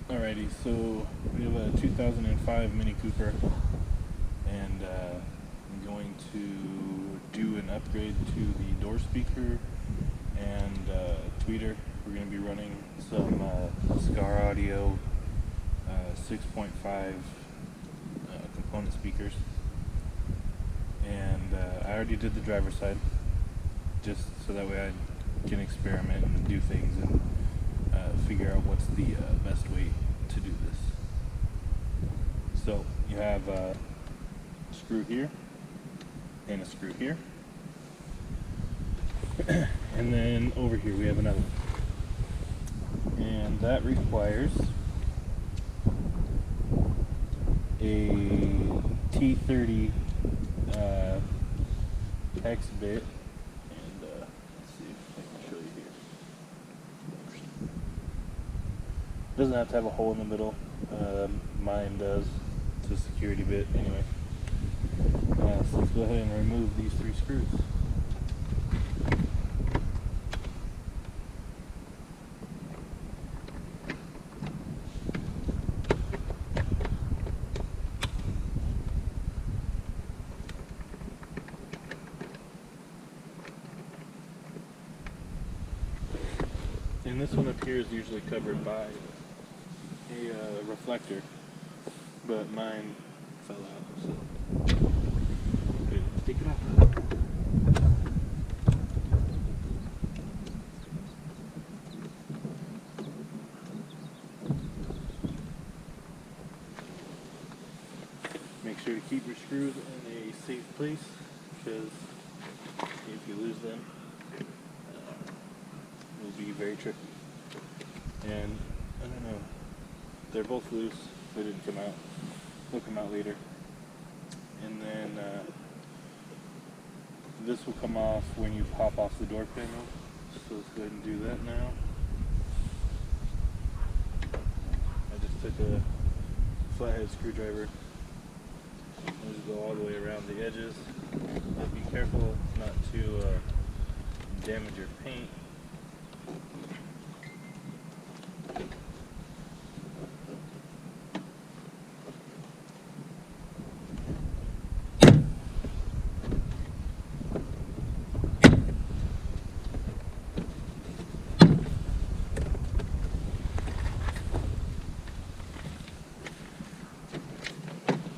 Alrighty, so we have a 2005 Mini Cooper, and I'm going to do an upgrade to the door speaker and tweeter. We're going to be running some Skar Audio 6.5 component speakers, and I already did the driver's side, just so that way I can experiment and do things and figure out what's the best way to do this. So you have a screw here and a screw here, and then over here we have another one, and that requires a T30 hex bit. Doesn't have to have a hole in the middle. Mine does. It's a security bit. Anyway, so let's go ahead and remove these three screws. And this one up here is usually covered by a reflector, but mine fell out, so good. Take it off. Make sure to keep your screws in a safe place, because if you lose them, it will be very tricky. And I don't know, they're both loose. They didn't come out. They'll come out later. And then this will come off when you pop off the door panel. So let's go ahead and do that now. I just took a flathead screwdriver and just go all the way around the edges. But be careful not to damage your paint.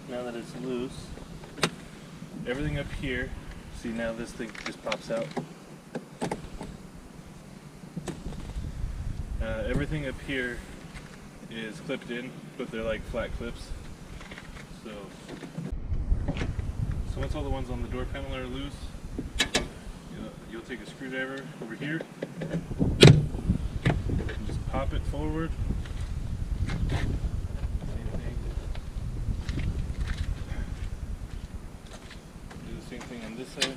Now that it's loose, everything up here, see now this thing just pops out. Everything up here is clipped in, but they're like flat clips. So once all the ones on the door panel are loose, you'll take a screwdriver over here and just pop it forward. Same thing on this side.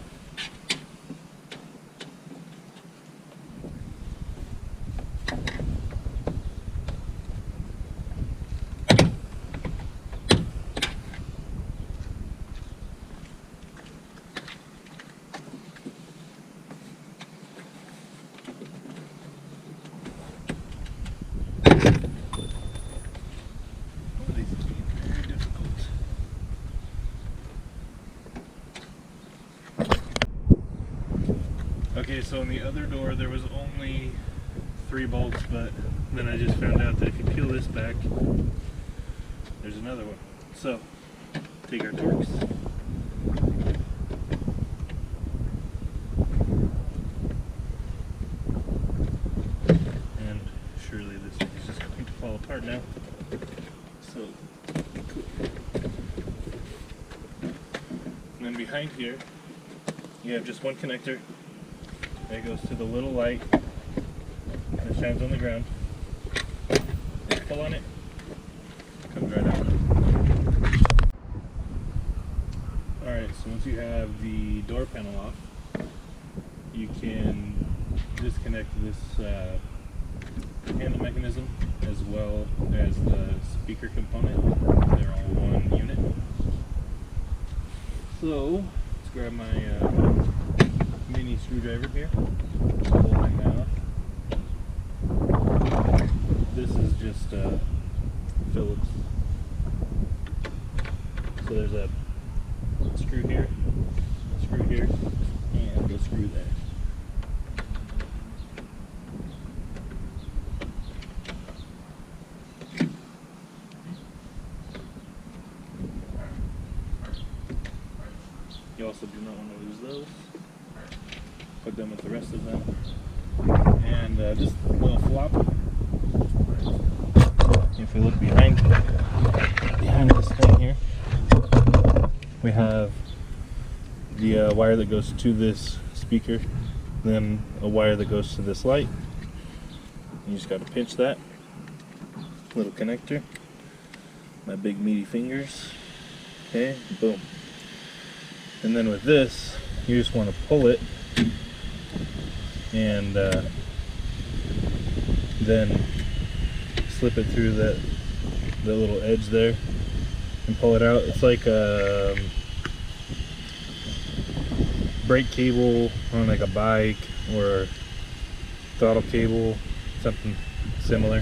Okay, so on the other door there was only 3 bolts, but then I just found out that if you peel this back, there's another one. So, take our Torx. And surely this thing is just going to fall apart now. So, cool. And then behind here, you have just one connector. It goes to the little light that shines on the ground. Pull on it, comes right out. Alright, so once you have the door panel off, you can disconnect this handle mechanism as well as the speaker component. They're all one unit. So, let's grab my mini screwdriver here, pull my mouth. This is just Phillips. So there's a screw here, and a screw there. You also do not want to lose those. Put them with the rest of them. And just a little flop. If we look behind this thing here, we have the wire that goes to this speaker, then a wire that goes to this light. You just got to pinch that little connector. My big meaty fingers. Okay, boom. And then with this, you just want to pull it and then slip it through the little edge there and pull it out. It's like a brake cable on like a bike or throttle cable, something similar.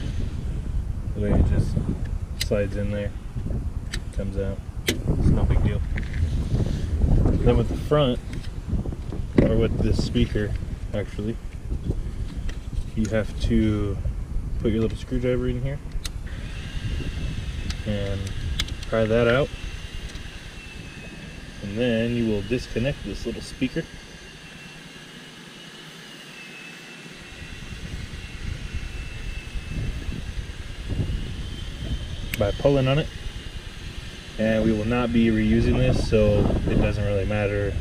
The way it just slides in there, comes out. It's no big deal. Then with the front, or with this speaker actually, you have to put your little screwdriver in here and pry that out, and then you will disconnect this little speaker. By pulling on it, and we will not be reusing this, so it doesn't really matter.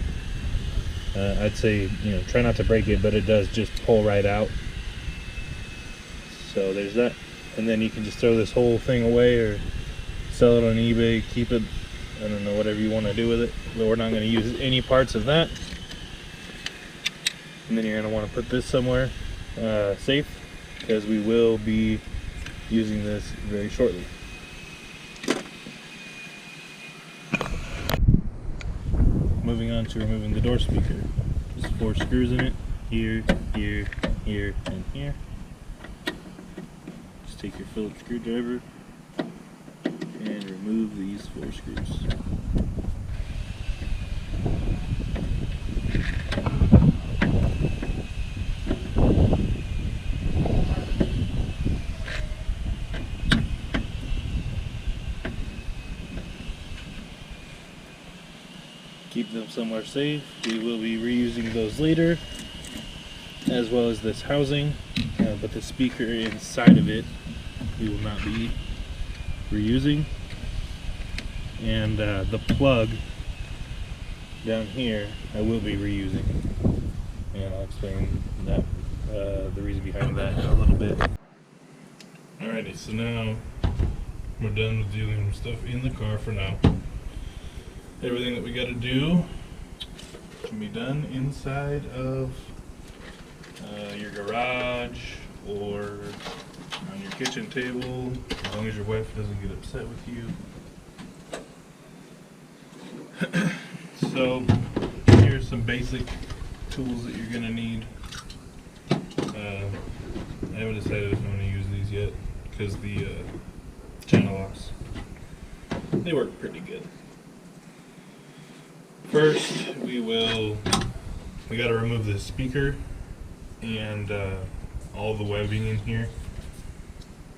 I'd say, try not to break it, but it does just pull right out. So there's that. And then you can just throw this whole thing away or sell it on eBay, keep it, I don't know, whatever you want to do with it. But we're not going to use any parts of that. And then you're going to want to put this somewhere safe, because we will be using this very shortly. Moving on to removing the door speaker. There's 4 screws in it. Here, here, here, and here. Just take your Phillips screwdriver and remove these 4 screws. Keep them somewhere safe. We will be reusing those later, as well as this housing, but the speaker inside of it we will not be reusing. And the plug down here I will be reusing, and I'll explain that, the reason behind that in a little bit. Alrighty, so now we're done with dealing with stuff in the car for now. Everything that we got to do can be done inside of your garage or on your kitchen table, as long as your wife doesn't get upset with you. So here's some basic tools that you're going to need. I haven't decided if I'm going to use these yet, because the channel locks, they work pretty good. First, we got to remove the speaker and all the webbing in here,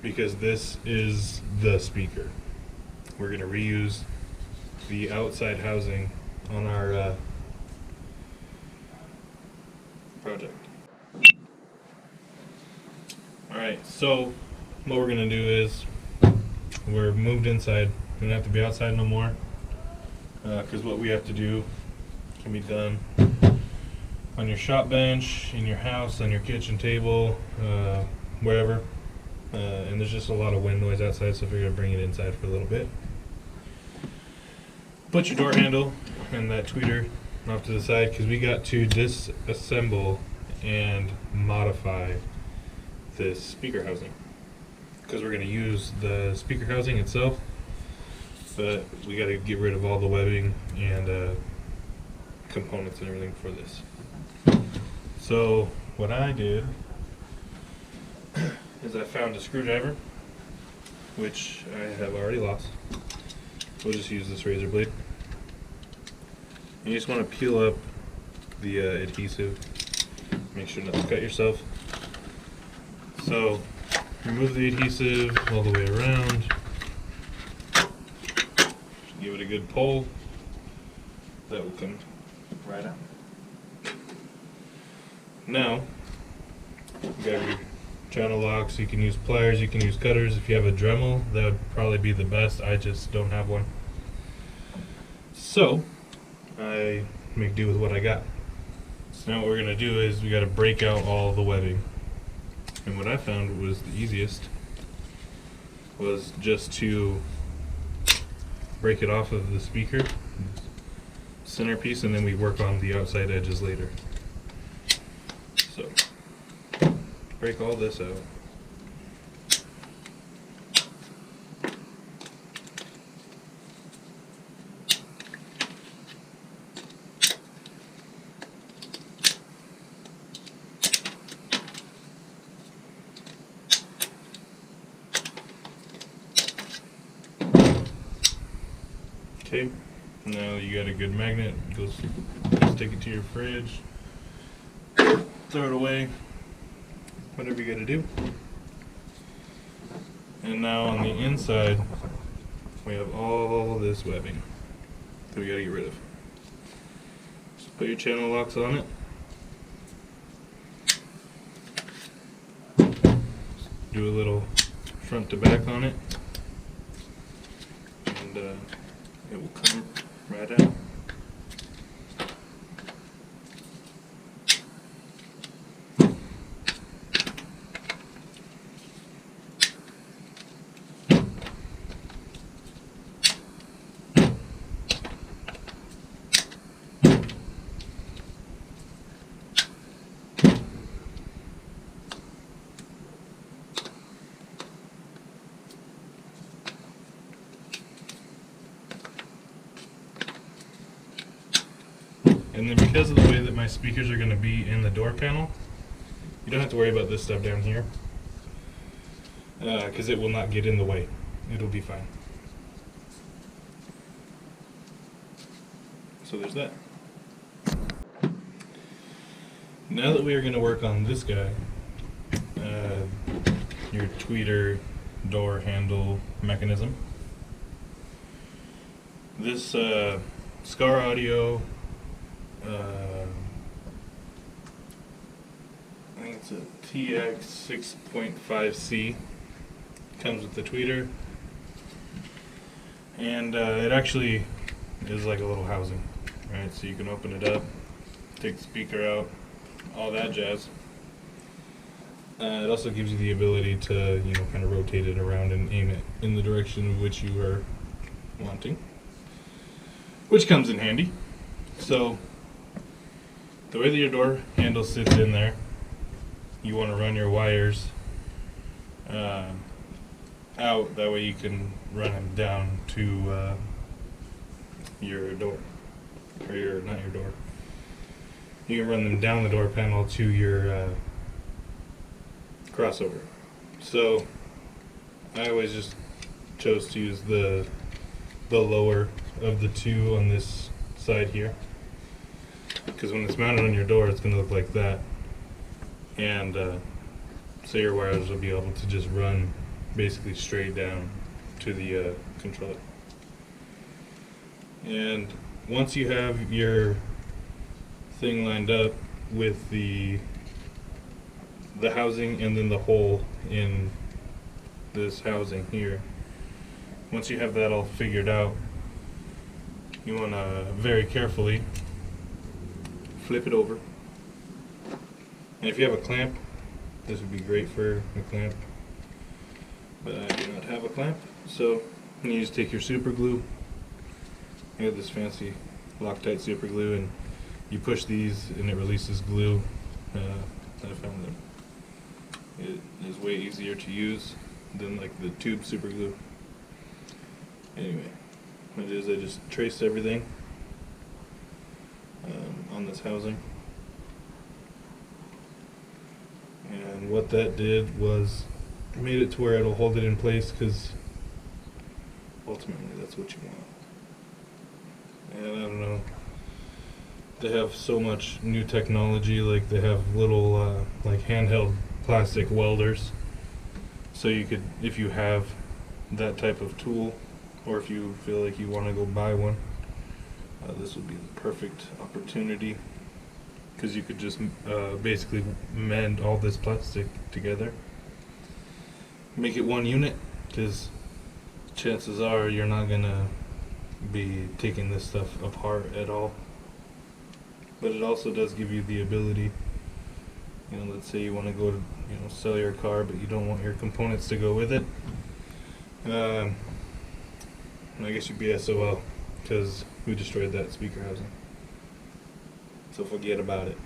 because this is the speaker. We're going to reuse the outside housing on our project. Alright, so what we're going to do is, we're moved inside. We don't have to be outside no more. Because what we have to do can be done on your shop bench, in your house, on your kitchen table, wherever. And there's just a lot of wind noise outside, so if you're going to bring it inside for a little bit. Put your door handle and that tweeter off to the side, because we got to disassemble and modify this speaker housing. Because we're going to use the speaker housing itself, but we got to get rid of all the webbing and components and everything for this. So what I did is I found a screwdriver which I have already lost. We'll just use this razor blade. You just want to peel up the adhesive. Make sure not to cut yourself. So remove the adhesive all the way around. Give it a good pull. That will come right out. Now, you got your channel locks. You can use pliers, you can use cutters. If you have a Dremel, that would probably be the best. I just don't have one. So, I make do with what I got. So now what we're going to do is we got to break out all the webbing. And what I found was the easiest was just to break it off of the speaker centerpiece, and then we work on the outside edges later. So break all this out. Okay, now you got a good magnet. Just stick it to your fridge, throw it away, whatever you gotta do. And now on the inside, we have all this webbing that we gotta get rid of. Just put your channel locks on it. Do a little front to back on it, and it will come right out. And then because of the way that my speakers are going to be in the door panel, you don't have to worry about this stuff down here, because it will not get in the way. It'll be fine. So there's that. Now that we are going to work on this guy, your tweeter door handle mechanism, this Skar Audio, I think it's a TX65C, comes with the tweeter, and it actually is like a little housing, right? So you can open it up, take the speaker out, all that jazz. It also gives you the ability to, you know, kind of rotate it around and aim it in the direction of which you are wanting, which comes in handy. So the way that your door handle sits in there, you want to run your wires out. That way you can run them down to your door, or not your door. You can run them down the door panel to your crossover. So I always just chose to use the lower of the two on this side here, because when it's mounted on your door, it's going to look like that, and so your wires will be able to just run basically straight down to the controller. And once you have your thing lined up with the housing and then the hole in this housing here, once you have that all figured out, you want to very carefully flip it over. And if you have a clamp, this would be great for a clamp, but I do not have a clamp, so you just take your super glue. I have this fancy Loctite super glue, and you push these and it releases glue. I found that it is way easier to use than like the tube super glue. Anyway, what it is, I just traced everything on this housing, and what that did was made it to where it'll hold it in place, because ultimately that's what you want. And I don't know, they have so much new technology, like they have little like handheld plastic welders, so you could, if you have that type of tool, or if you feel like you want to go buy one, this would be the perfect opportunity, because you could just basically mend all this plastic together, make it one unit, because chances are you're not gonna be taking this stuff apart at all. But it also does give you the ability, you know, let's say you want to go to, you know, sell your car, but you don't want your components to go with it. I guess you'd be SOL, because we destroyed that speaker housing. So forget about it.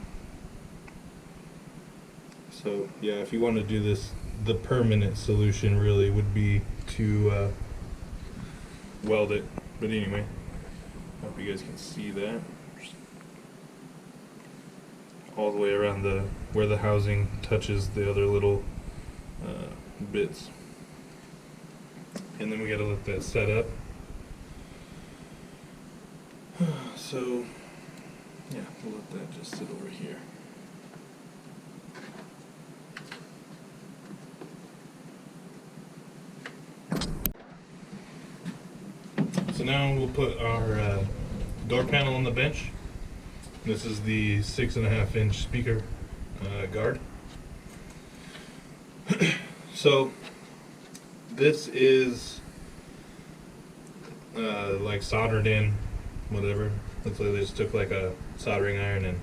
So yeah, if you want to do this, the permanent solution really would be to weld it. But anyway, hope you guys can see that. All the way around where the housing touches the other little bits. And then we gotta let that set up. So yeah, we'll let that just sit over here. So now we'll put our door panel on the bench. This is the 6.5-inch speaker guard. So this is like soldered in, whatever. Looks like they just took like a soldering iron and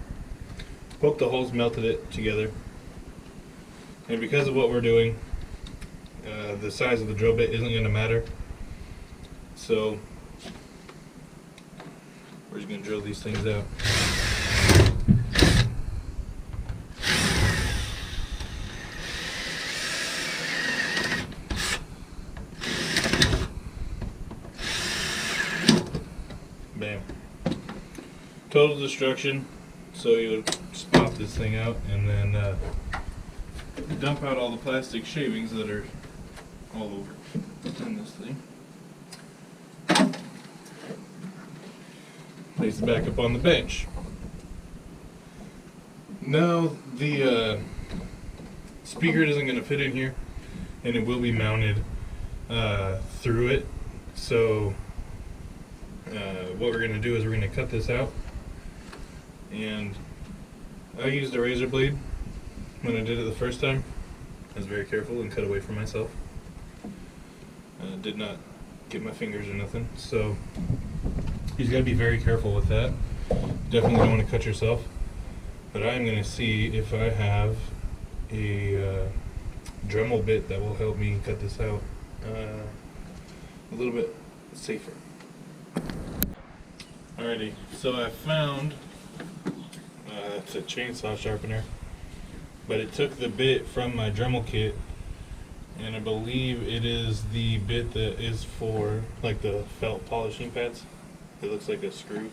poked the holes, melted it together. And because of what we're doing, the size of the drill bit isn't going to matter. So we're just going to drill these things out. Bam. Total destruction. So you would just pop this thing out and then dump out all the plastic shavings that are all over in this thing. Place it back up on the bench. Now the speaker isn't going to fit in here, and it will be mounted through it. So what we're going to do is we're going to cut this out, and I used a razor blade when I did it the first time. I was very careful and cut away from myself. Did not get my fingers or nothing, so you got to be very careful with that. Definitely don't want to cut yourself. But I'm going to see if I have a Dremel bit that will help me cut this out a little bit safer. Alrighty, so I found it's a chainsaw sharpener, but it took the bit from my Dremel kit, and I believe it is the bit that is for like the felt polishing pads. It looks like a screw.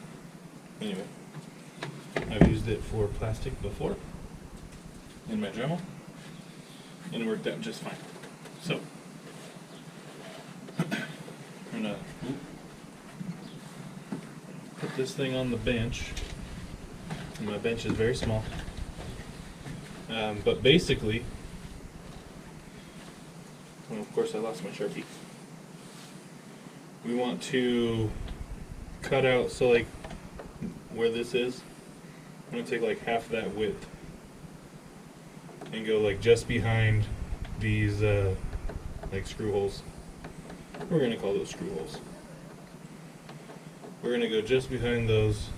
Anyway, I've used it for plastic before in my Dremel, and it worked out just fine. So I'm gonna put this thing on the bench. And my bench is very small, but basically, well, of course I lost my Sharpie. We want to cut out, so like where this is, I'm going to take like half that width and go like just behind these like screw holes. We're going to call those screw holes. We're going to go just behind those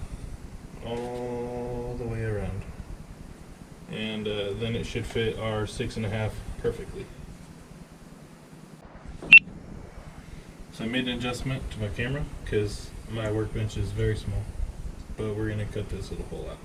all the way around, and then it should fit our 6.5 perfectly. So I made an adjustment to my camera because my workbench is very small, but we're going to cut this little hole out.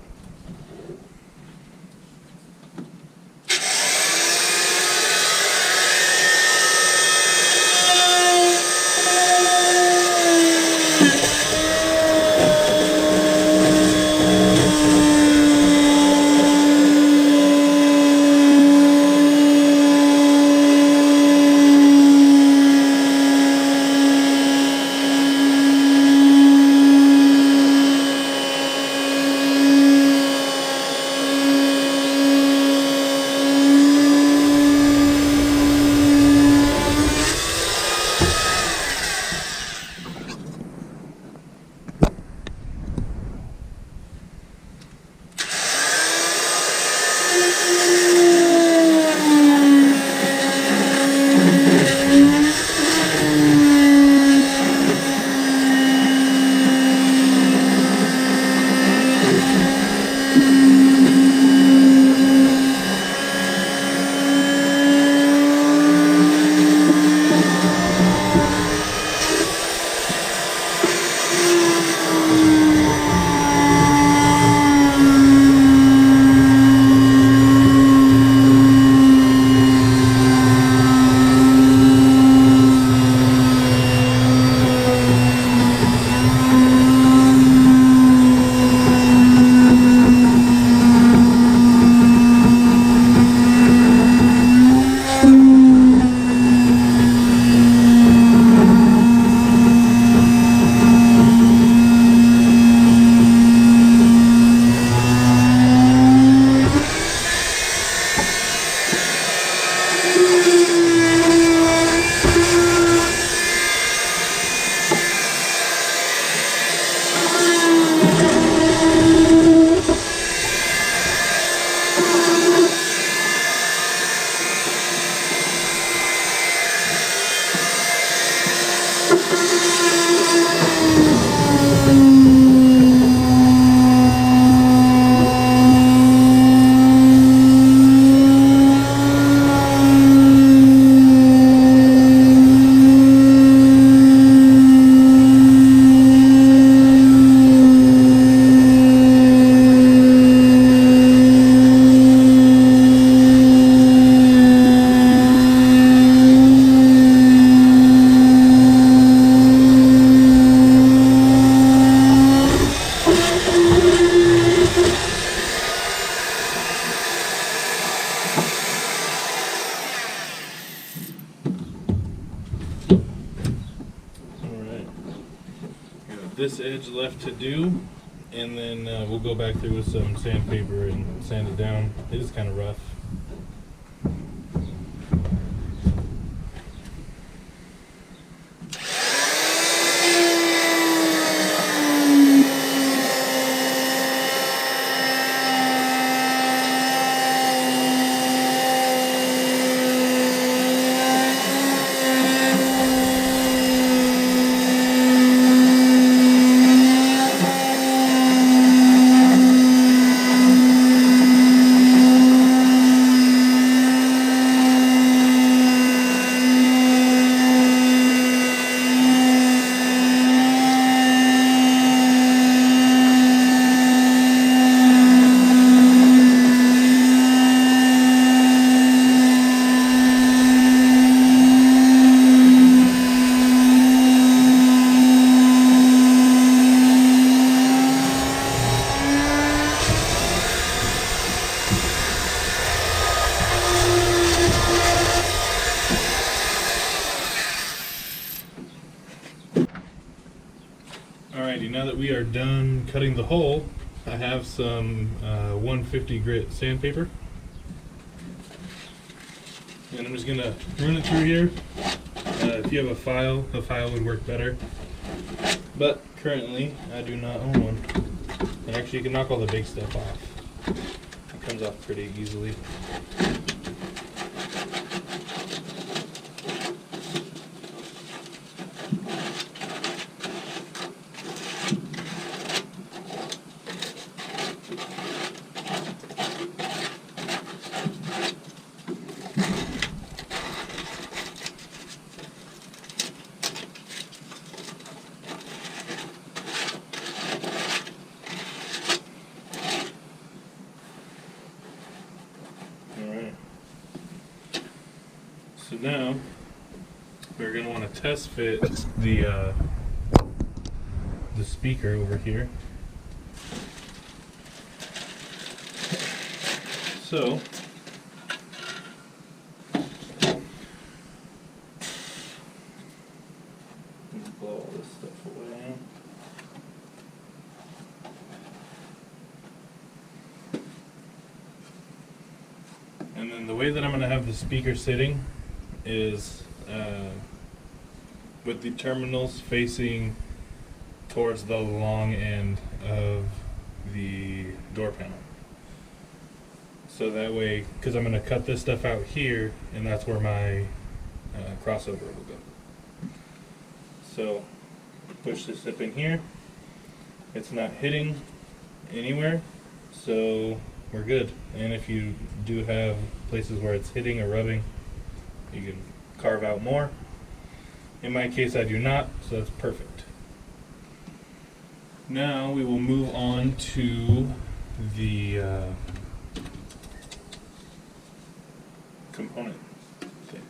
This edge left to do, and then we'll go back through with some sandpaper and sand it down. It is kind of rough. Alrighty, now that we are done cutting the hole, I have some 150 grit sandpaper. And I'm just going to run it through here. If you have a file would work better. But currently, I do not own one. And actually, you can knock all the big stuff off. It comes off pretty easily. So now we're going to want to test fit the speaker over here. So blow all this stuff away. And then the way that I'm going to have the speaker sitting is with the terminals facing towards the long end of the door panel. So that way, because I'm going to cut this stuff out here, and that's where my crossover will go. So push this up in here. It's not hitting anywhere, so we're good. And if you do have places where it's hitting or rubbing, you can carve out more. In my case, I do not, so that's perfect. Now we will move on to the component thing.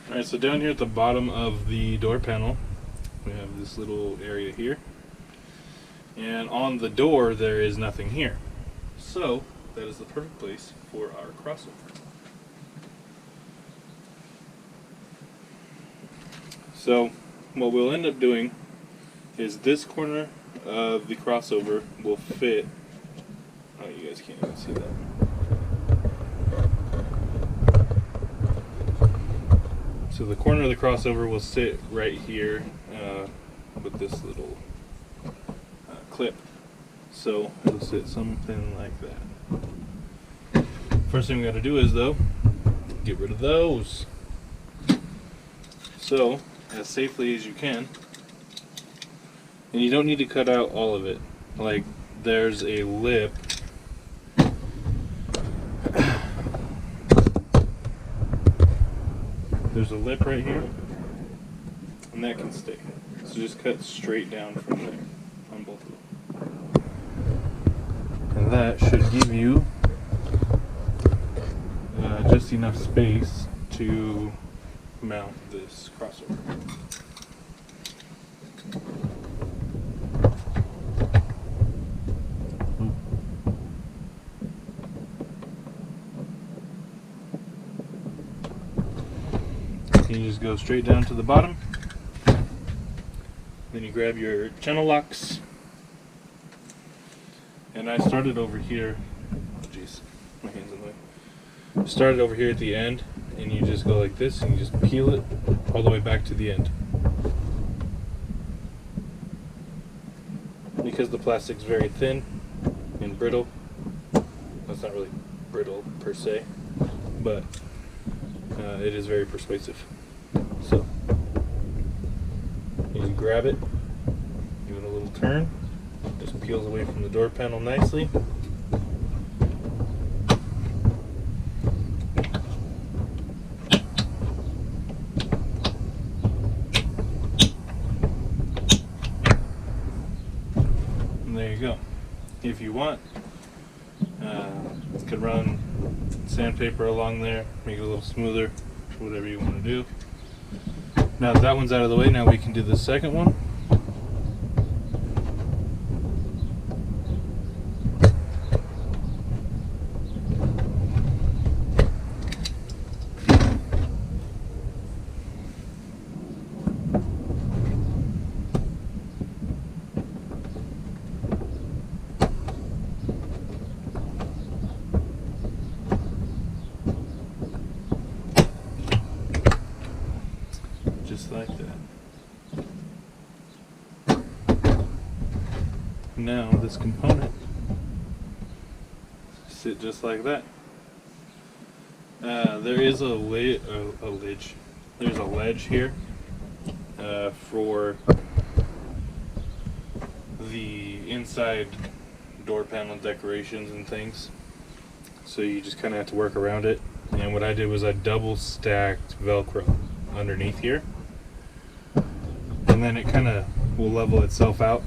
Alright, so down here at the bottom of the door panel, we have this little area here. And on the door, there is nothing here. So, that is the perfect place for our crossover. So, what we'll end up doing is this corner of the crossover will fit. Oh, you guys can't even see that. So the corner of the crossover will sit right here with this little clip. So it'll sit something like that. First thing we got to do is, though, get rid of those. So, as safely as you can, and you don't need to cut out all of it. Like, there's a lip. There's a lip right here, and that can stay. So just cut straight down from there on both of them. And that should give you just enough space to mount this crossover. You just go straight down to the bottom. Then you grab your channel locks. And I started over here. Oh jeez, my hand's in the way. Started over here at the end, and you just go like this, and you just peel it all the way back to the end. Because the plastic's very thin and brittle. That's not really brittle per se, but it is very persuasive. So you just grab it, give it a little turn, just peels away from the door panel nicely. And there you go. If you want, you could run sandpaper along there, make it a little smoother, whatever you want to do. Now that that one's out of the way, now we can do the second one. Just like that. Now this component sit just like that. There is a ledge. There's a ledge here for the inside door panel decorations and things. So you just kind of have to work around it. And what I did was I double stacked Velcro underneath here. And then it kind of will level itself out.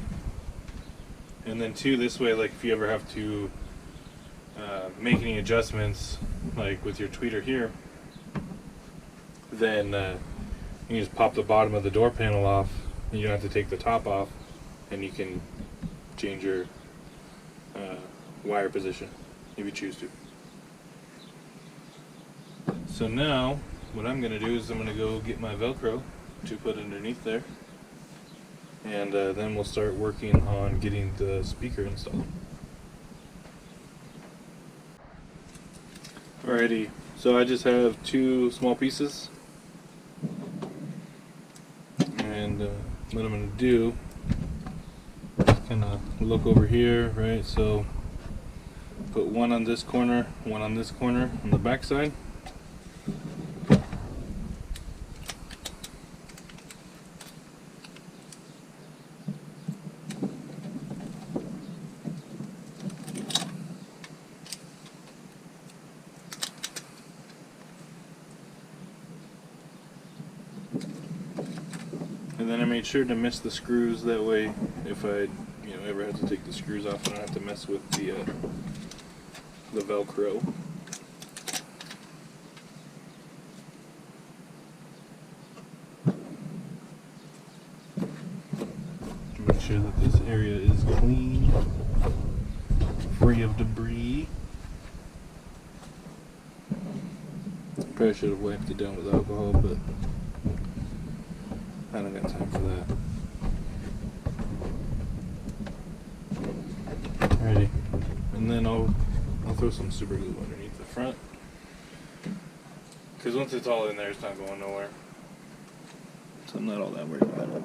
And then too, this way, like if you ever have to make any adjustments, like with your tweeter here, then you can just pop the bottom of the door panel off, and you don't have to take the top off, and you can change your wire position if you choose to. So now, what I'm going to do is I'm going to go get my Velcro to put underneath there. And then we'll start working on getting the speaker installed. Alrighty, so I just have two small pieces. And what I'm going to do is gonna look over here, right? So put one on this corner, one on this corner on the back side. And then I made sure to miss the screws, that way if I ever have to take the screws off, I don't have to mess with the Velcro. Make sure that this area is clean, free of debris. Probably should have wiped it down with alcohol, but I don't got time for that. Alrighty, and then I'll throw some super glue underneath the front, because once it's all in there, it's not going nowhere. So I'm not all that worried about it.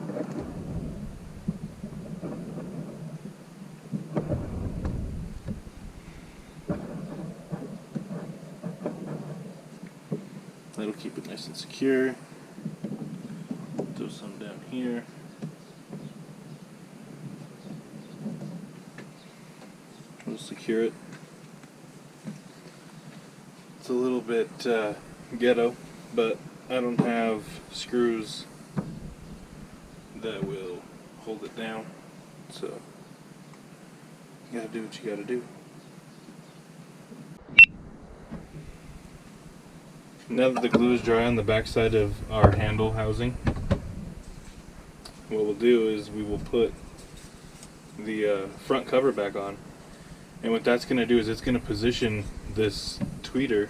That'll keep it nice and secure. Throw some down here. We'll secure it. It's a little bit ghetto, but I don't have screws that will hold it down, so you gotta do what you gotta do. Now that the glue is dry on the back side of our handle housing, what we'll do is we will put the front cover back on, and what that's going to do is it's going to position this tweeter.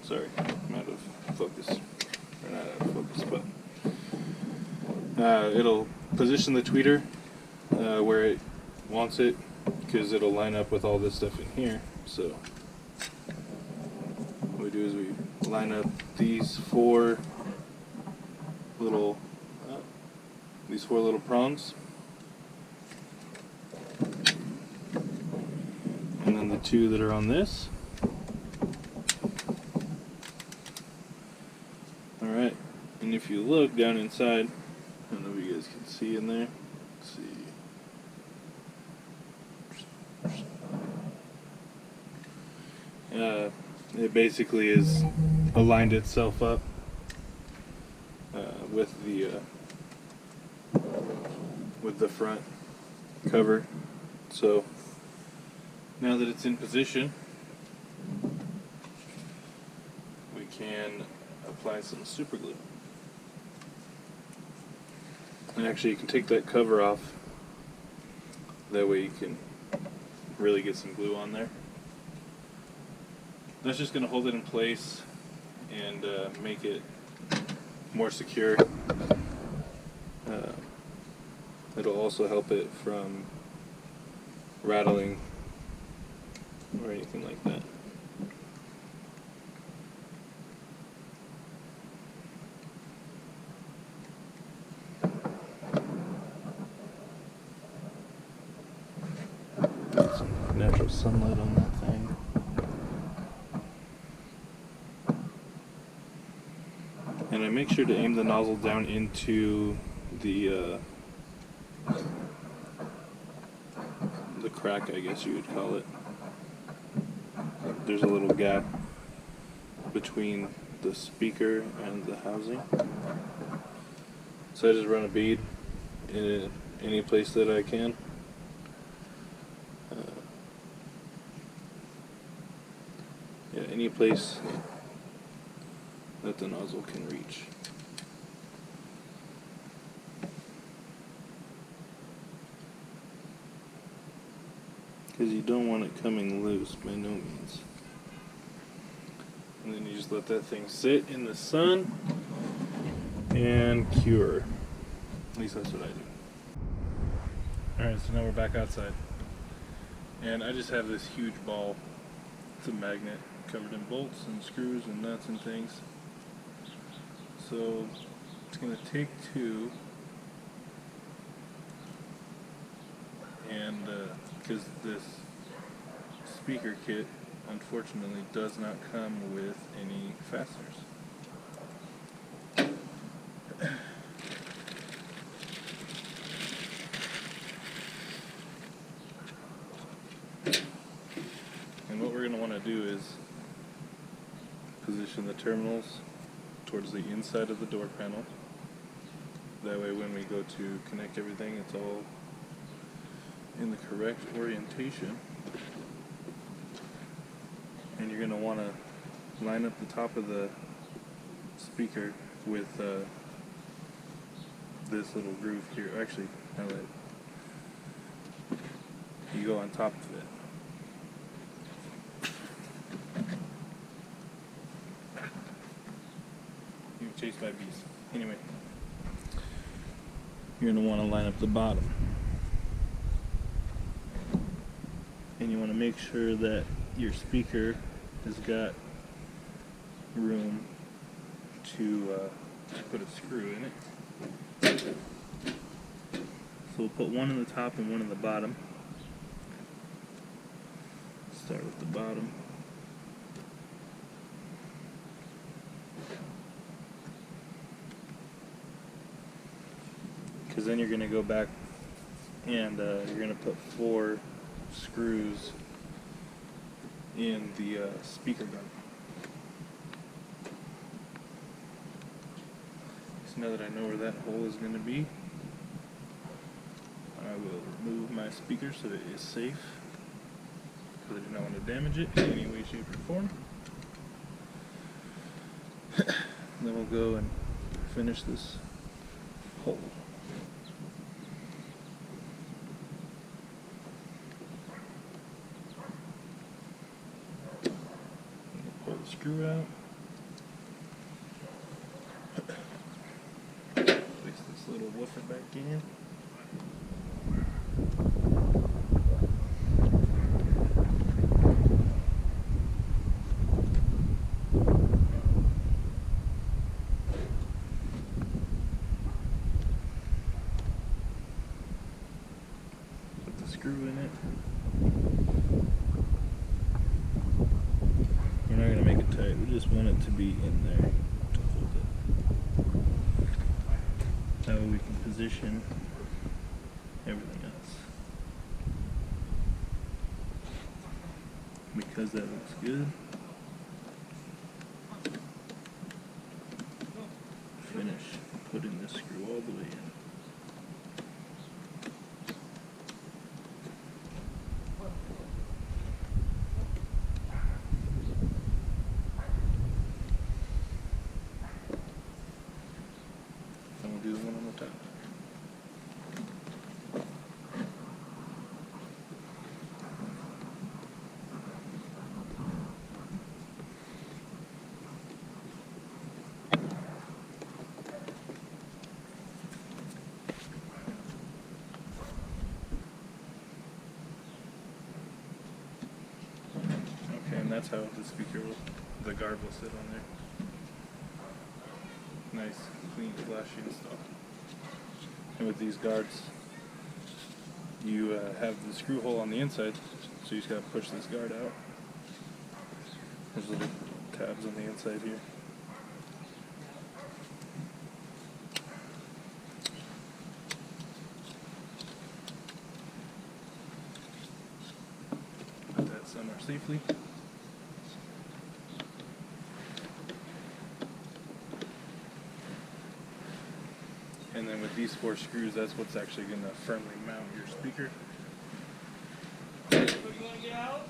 Sorry, I'm out of focus, or not out of focus, but it'll position the tweeter where it wants it, because it'll line up with all this stuff in here. So what we do is we line up these four little prongs, and then the two that are on this. Alright, and if you look down inside, I don't know if you guys can see in there. Let's see. It basically is aligned itself up with the front cover. So now that it's in position, we can apply some super glue. And actually, you can take that cover off. That way you can really get some glue on there. That's just going to hold it in place and make it more secure. It'll also help it from rattling or anything like that. Get some natural sunlight on that thing. And I make sure to aim the nozzle down into the crack, I guess you would call it. There's a little gap between the speaker and the housing. So I just run a bead in any place that I can. Yeah, any place that the nozzle can reach. Because you don't want it coming loose by no means. And then you just let that thing sit in the sun and cure. At least that's what I do. Alright, so now we're back outside. And I just have this huge ball. It's a magnet covered in bolts and screws and nuts and things. So it's going to take two and because this speaker kit unfortunately does not come with any fasteners. And what we're going to want to do is position the terminals towards the inside of the door panel. That way when we go to connect everything, it's all in the correct orientation. And you're going to want to line up the top of the speaker with this little groove here. Actually, now that you go on top of it. You're chased by bees. Anyway, you're going to want to line up the bottom. And you want to make sure that your speaker has got room to put a screw in it. So we'll put one in the top and one in the bottom. Start with the bottom. Because then you're going to go back and you're going to put 4 screws in the speaker guard. So now that I know where that hole is going to be, I will remove my speaker so that it is safe, because I do not want to damage it in any way, shape, or form. Then we'll go and finish this hole. Pull the screw out. Place this little woofer back in. Put the screw in it. We're not going to make it tight, we just want it to be in there to hold it. That way we can position everything else. Because that looks good, finish putting this screw all the way in. And we'll do the one on the top. Okay, and that's how the speaker will, the guard will sit on there. Nice, clean, flashy install. And with these guards, you have the screw hole on the inside, so you just gotta push this guard out. There's little tabs on the inside here. Put that somewhere safely. And then with these 4 screws, that's what's actually going to firmly mount your speaker. So you want to get out?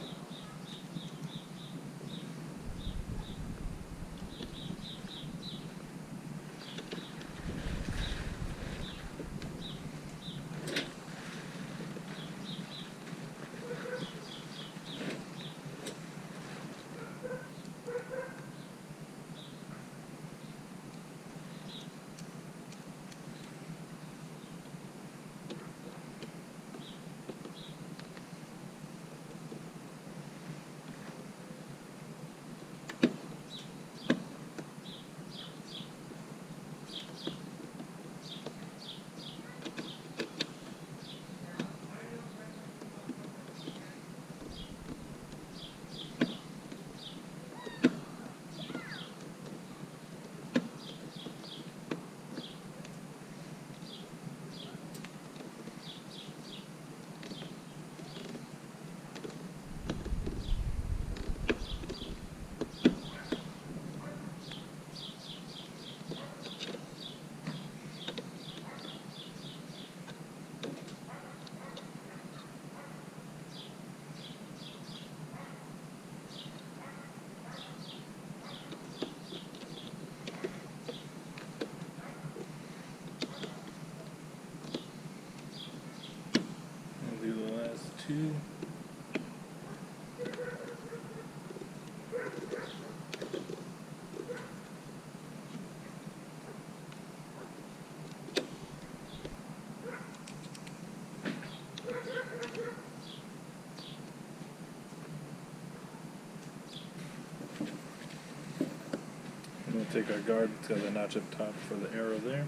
take our guard, it's got a notch up top for the arrow there.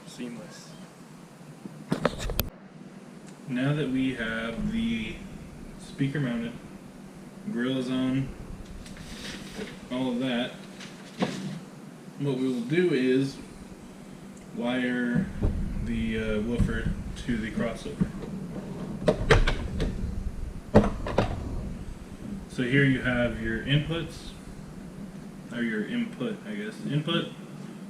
Seamless. Now that we have the speaker mounted, grill is on, all of that, what we will do is wire the woofer to the crossover. So here you have your inputs, or your input, I guess. Input,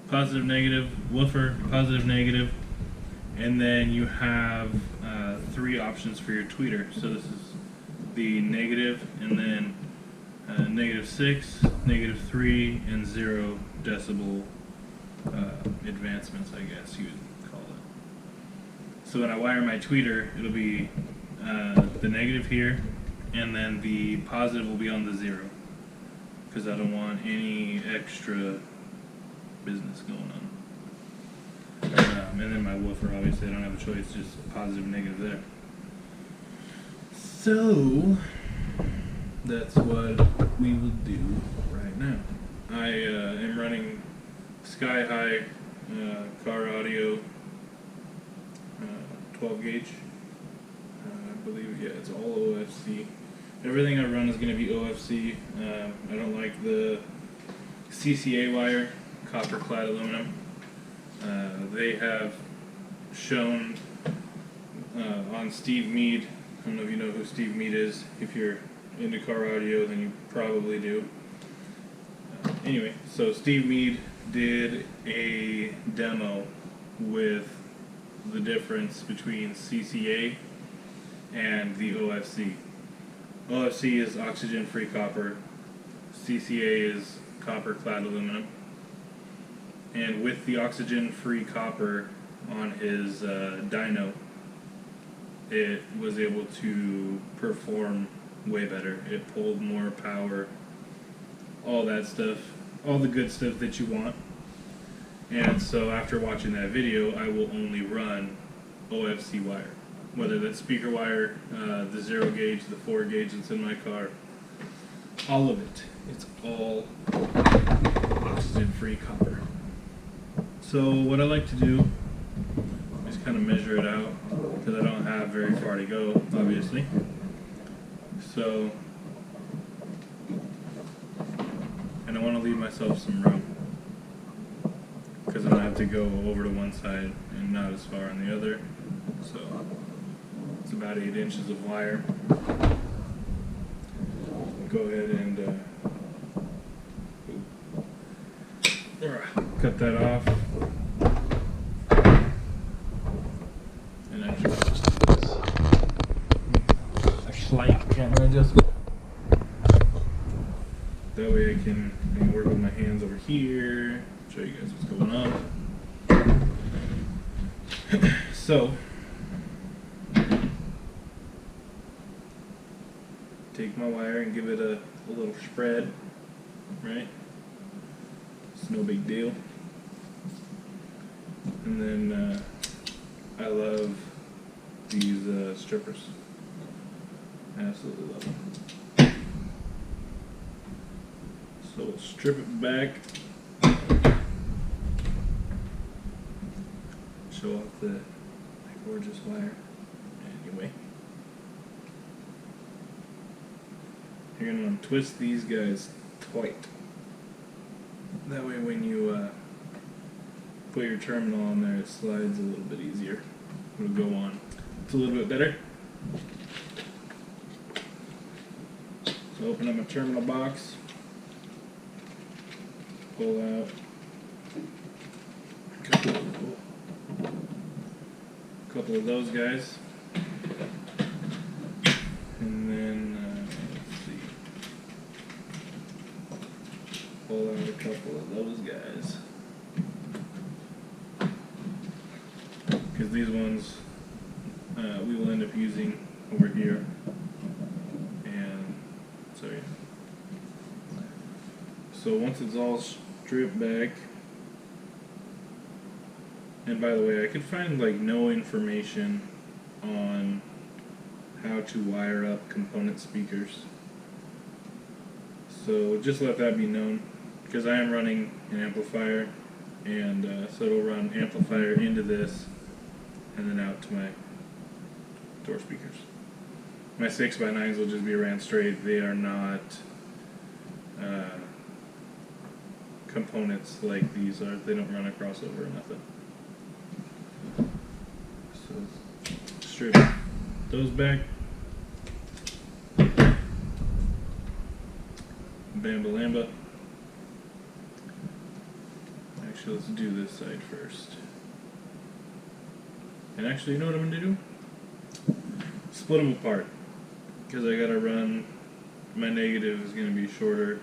positive, negative, woofer, positive, negative, and then you have 3 options for your tweeter. So this is the negative, and then -6, -3, and 0 decibel advancements, I guess you would call it. So when I wire my tweeter, it'll be the negative here, and then the positive will be on the 0, because I don't want any extra business going on. And then my woofer, obviously I don't have a choice, just positive, negative there. So that's what we will do right now. I am running Sky High car audio 12 gauge. I believe, yeah, it's all OFC. Everything I run is going to be OFC. I don't like the CCA wire, copper clad aluminum. They have shown on Steve Mead, I don't know if you know who Steve Mead is. If you're into car audio, then you probably do. Anyway, so Steve Mead did a demo with the difference between CCA and the OFC. OFC is oxygen-free copper. CCA is copper-clad aluminum. And with the oxygen-free copper on his dyno, it was able to perform way better. It pulled more power, all that stuff, all the good stuff that you want. And so after watching that video, I will only run OFC wire. Whether that's speaker wire, the 0 gauge, the 4 gauge that's in my car, all of it. It's all oxygen-free copper. So what I like to do is kind of measure it out, because I don't have very far to go, obviously. So, and I want to leave myself some room, because I don't have to go over to one side and not as far on the other. So it's about 8 inches of wire. Go ahead and cut that off. And I just a slight camera adjustment. That way I can work with my hands over here, show you guys what's going on. So, take my wire and give it a little spread, right? It's no big deal. And then I love these strippers. Absolutely love them. So we'll strip it back. Show off the gorgeous wire. Anyway. You're going to want to twist these guys tight. That way when you put your terminal on there, it slides a little bit easier. It'll go on. It's a little bit better. So open up my terminal box. Pull out a couple of those guys. And then, let's see. Pull out a couple of those guys. Because these ones we will end up using over here. And so yeah. So once it's all stripped back, and by the way, I could find like no information on how to wire up component speakers. So just let that be known, because I am running an amplifier, and so it'll run amplifier into this and then out to my door speakers. My 6x9s will just be ran straight. They are not components like these are. They don't run a crossover or nothing. So strip those back. Bamba Lamba. Actually, let's do this side first. And actually, you know what I'm going to do? Split them apart. Because I got to run, my negative is going to be shorter.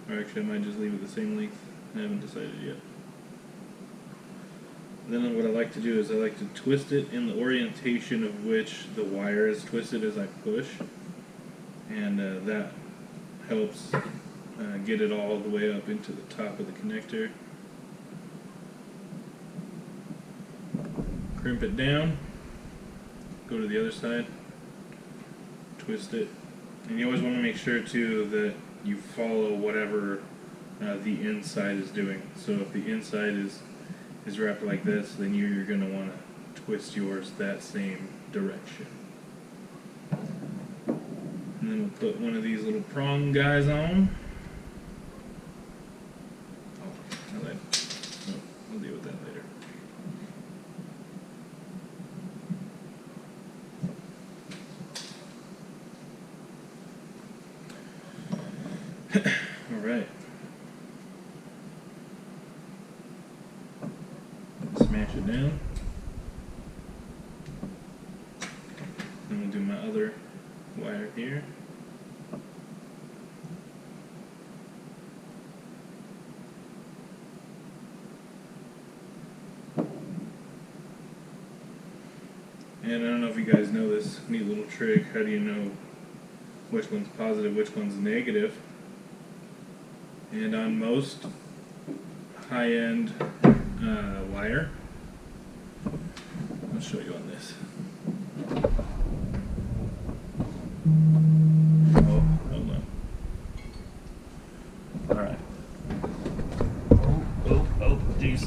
Or actually, I might just leave it the same length. I haven't decided yet. Then what I like to do is I like to twist it in the orientation of which the wire is twisted as I push. And that helps get it all the way up into the top of the connector. Crimp it down, go to the other side, twist it, and you always want to make sure too that you follow whatever the inside is doing. So if the inside is wrapped like this, then you're going to want to twist yours that same direction. And then we'll put one of these little prong guys on. I'll deal with that later. Alright. Smash it down. Then we'll do my other wire here. And I don't know if you guys know this neat little trick. How do you know which one's positive, which one's negative? And on most high-end wire, I'll show you on this. Oh, hold on. Alright. Oh, jeez.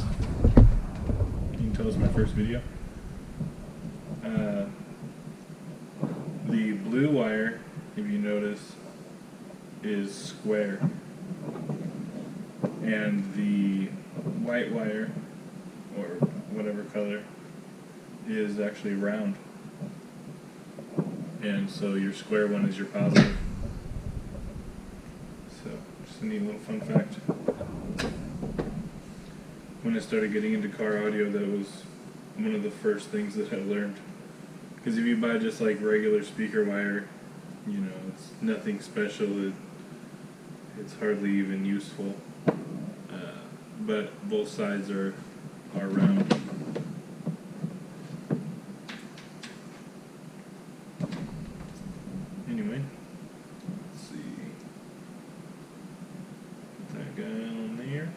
You can tell it's my first video. The blue wire, if you notice, is square. And the white wire, or whatever color, is actually round. And so your square one is your positive. So, just a neat little fun fact. When I started getting into car audio, that was one of the first things that I learned. Because if you buy just like regular speaker wire, you know, it's nothing special. It's hardly even useful. But both sides are round. Anyway, let's see. Put that guy on there.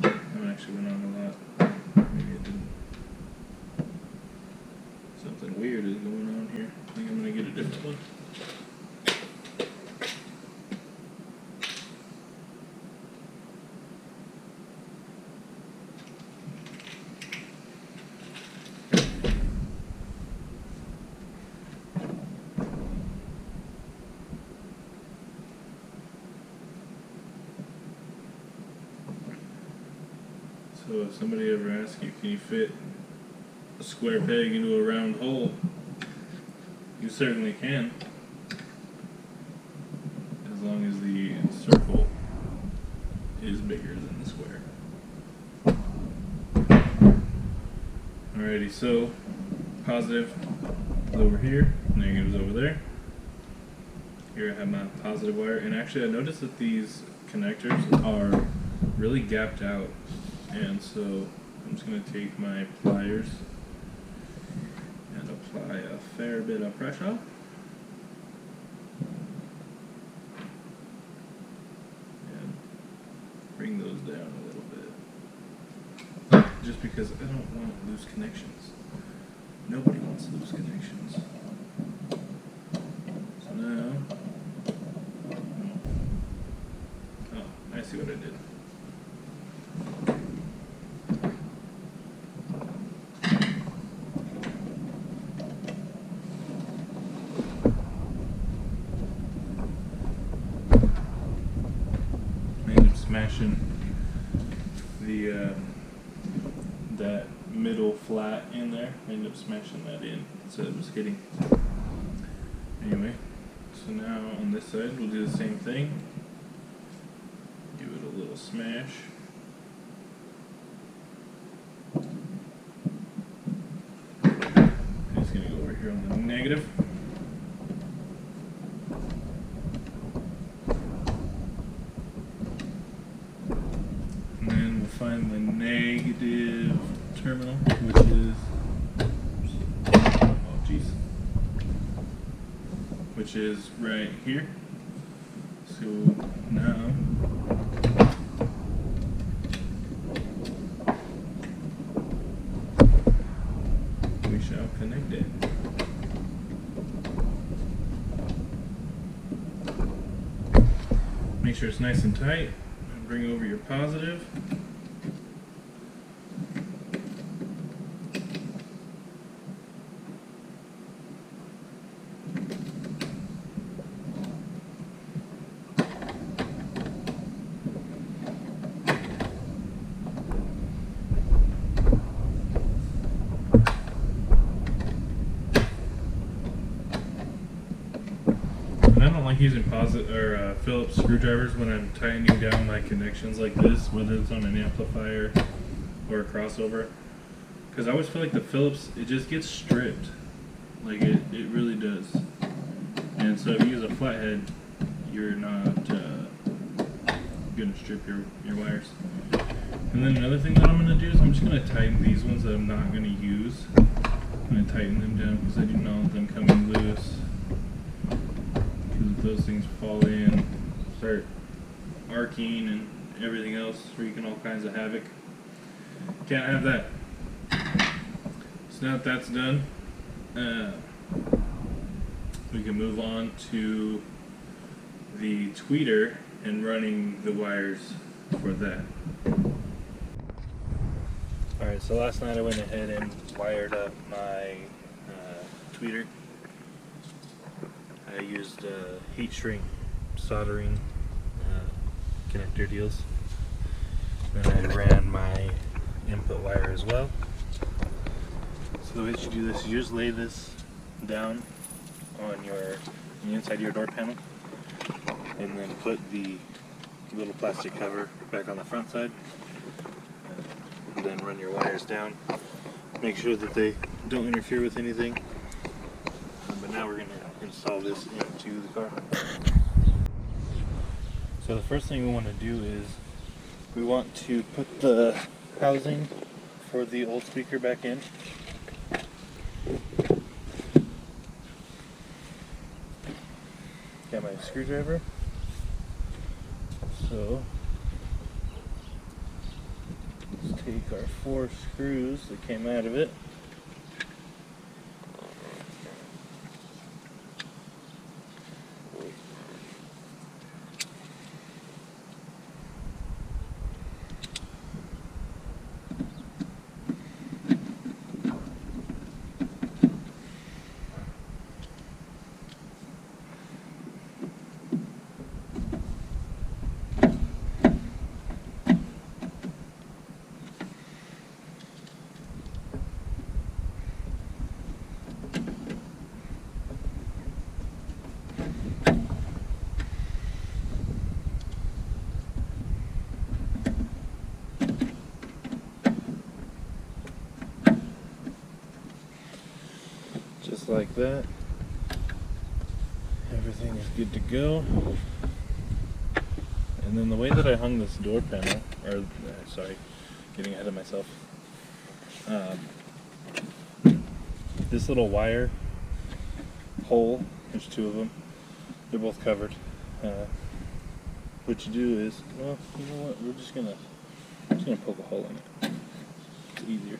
That actually went on a lot. Maybe it didn't. Something weird is going on here. I think I'm going to get a different one. So if somebody ever asks you, can you fit a square peg into a round hole? You certainly can. As long as the circle is bigger than the square. Alrighty, so positive is over here, negative is over there. Here I have my positive wire, and actually I noticed that these connectors are really gapped out. And so I'm just going to take my pliers and apply a fair bit of pressure. And bring those down a little bit. Just because I don't want loose connections. Nobody wants loose connections. So now, oh, I see what I did. I ended up smashing the that middle flat in there. I ended up smashing that in instead of just hitting. Anyway, so now on this side we'll do the same thing. Give it a little smash. I'm just gonna go over here on the negative. And then we'll find the negative terminal, which is, oh geez, which is right here. So now we shall connect it. Make sure it's nice and tight. And bring over your positive. And I don't like using Phillips screwdrivers when I'm tightening down my connections like this, whether it's on an amplifier or a crossover, because I always feel like the Phillips, it just gets stripped, like it really does. And so if you use a flathead, you're not gonna strip your wires. And then another thing that I'm gonna do is I'm just gonna tighten these ones that I'm not gonna use. I'm gonna tighten them down because I do not want them coming loose. Because if those things fall in, start arcing and everything else, wreaking all kinds of havoc. Can't have that. So now that that's done, we can move on to the tweeter and running the wires for that. Alright, so last night I went ahead and wired up my tweeter. I used heat shrink soldering connector deals. Then I ran my input wire as well. So the way that you do this, you just lay this down on the inside of your door panel, and then put the little plastic cover back on the front side, and then run your wires down. Make sure that they don't interfere with anything. But now we're going to install this into the car. So the first thing we want to do is we want to put the housing for the old speaker back in. Got my screwdriver. So let's take our 4 screws that came out of it. Just like that. Everything is good to go. And then the way that I hung this door panel, or sorry, getting ahead of myself. This little wire hole, there's two of them. They're both covered. What you do is, well, you know what? We're just gonna poke a hole in it. It's easier.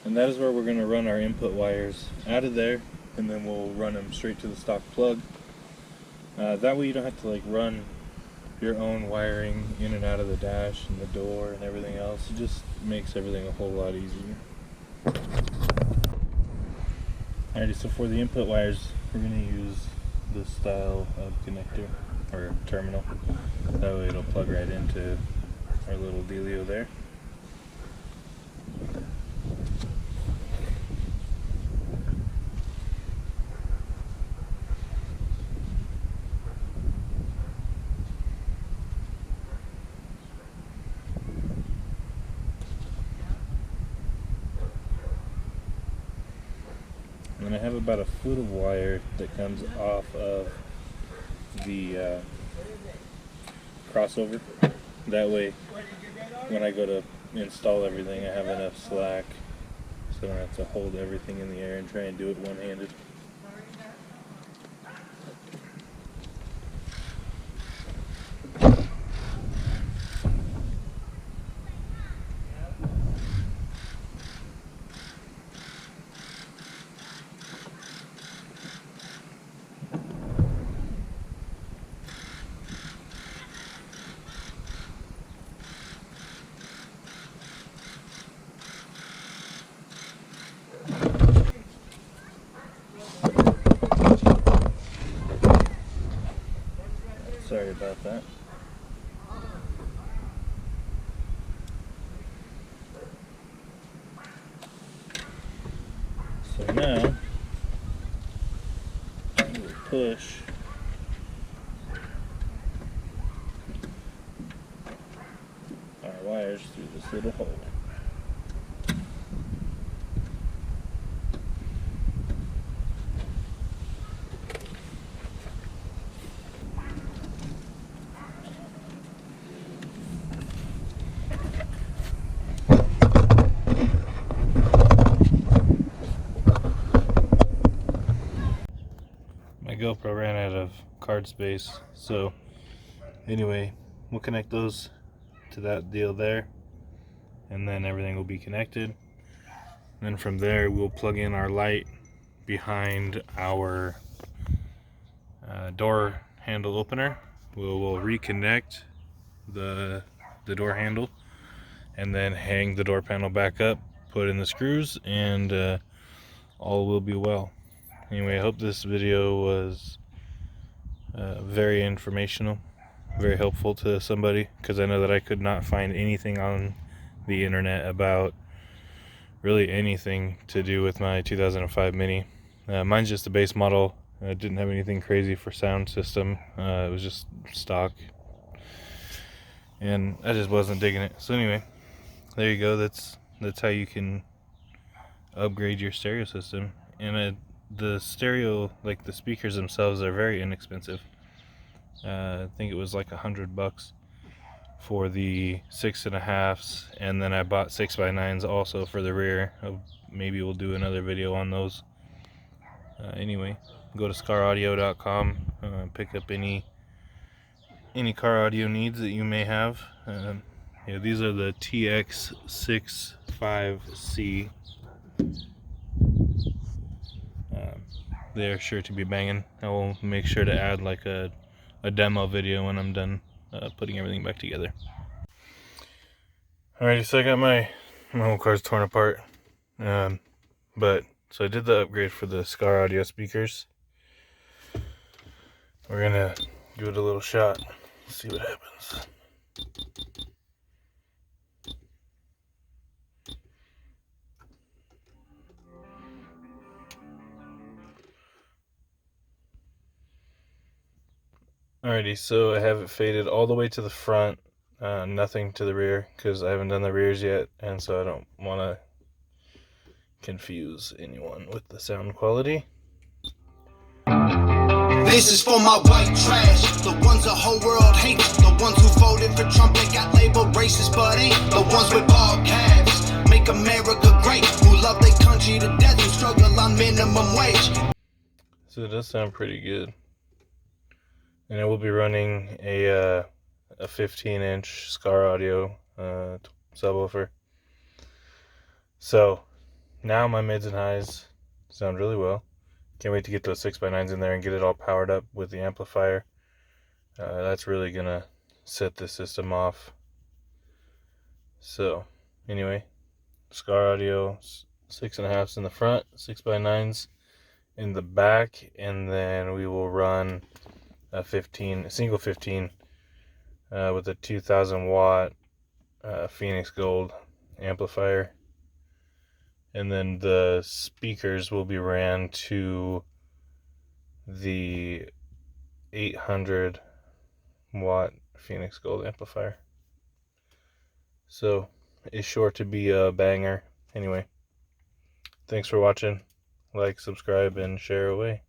And that is where we're gonna run our input wires out of there, and then we'll run them straight to the stock plug. That way you don't have to like run your own wiring in and out of the dash and the door and everything else. It just makes everything a whole lot easier. Alrighty, so for the input wires, we're going to use this style of connector or terminal. That way it'll plug right into our little dealio there. And I have about a foot of wire that comes off of the crossover. That way, when I go to install everything, I have enough slack so I don't have to hold everything in the air and try and do it one-handed. Sorry about that. So now, we'll push our wires through this little hole. My GoPro ran out of card space, so anyway, we'll connect those to that deal there, and then everything will be connected. Then from there we'll plug in our light behind our door handle opener. We'll reconnect the door handle and then hang the door panel back up, put in the screws, and all will be well. Anyway, I hope this video was very informational, very helpful to somebody, because I know that I could not find anything on the internet about really anything to do with my 2005 Mini. Mine's just a base model. It didn't have anything crazy for sound system. It was just stock, and I just wasn't digging it. So anyway, there you go. That's how you can upgrade your stereo system. And the stereo, like the speakers themselves, are very inexpensive. I think it was like $100 for the 6.5s, and then I bought 6x9s also for the rear. Maybe we'll do another video on those. Anyway, go to skaraudio.com, pick up any car audio needs that you may have. Yeah, these are the TX65C. They're sure to be banging. I will make sure to add like a demo video when I'm done putting everything back together. Alrighty, so I got my whole car's torn apart. But so I did the upgrade for the Skar audio speakers. We're gonna give it a little shot, see what happens. Alrighty, so I have it faded all the way to the front, nothing to the rear, because I haven't done the rears yet, and so I don't want to confuse anyone with the sound quality. This is for my white trash, the ones the whole world hates, the ones who voted for Trump that got labeled racist but ain't, the ones with bald calves, make America great, who love their country to death, who struggle on minimum wage. So it does sound pretty good. And I will be running a 15-inch Skar Audio subwoofer. So now my mids and highs sound really well. Can't wait to get those 6x9s in there and get it all powered up with the amplifier. That's really gonna set the system off. So anyway, Skar Audio 6.5s in the front, 6x9s in the back, and then we will run a single 15 with a 2000 watt Phoenix Gold amplifier. And then the speakers will be ran to the 800 watt Phoenix Gold amplifier. So it's sure to be a banger. Anyway, thanks for watching. Like, subscribe, and share away.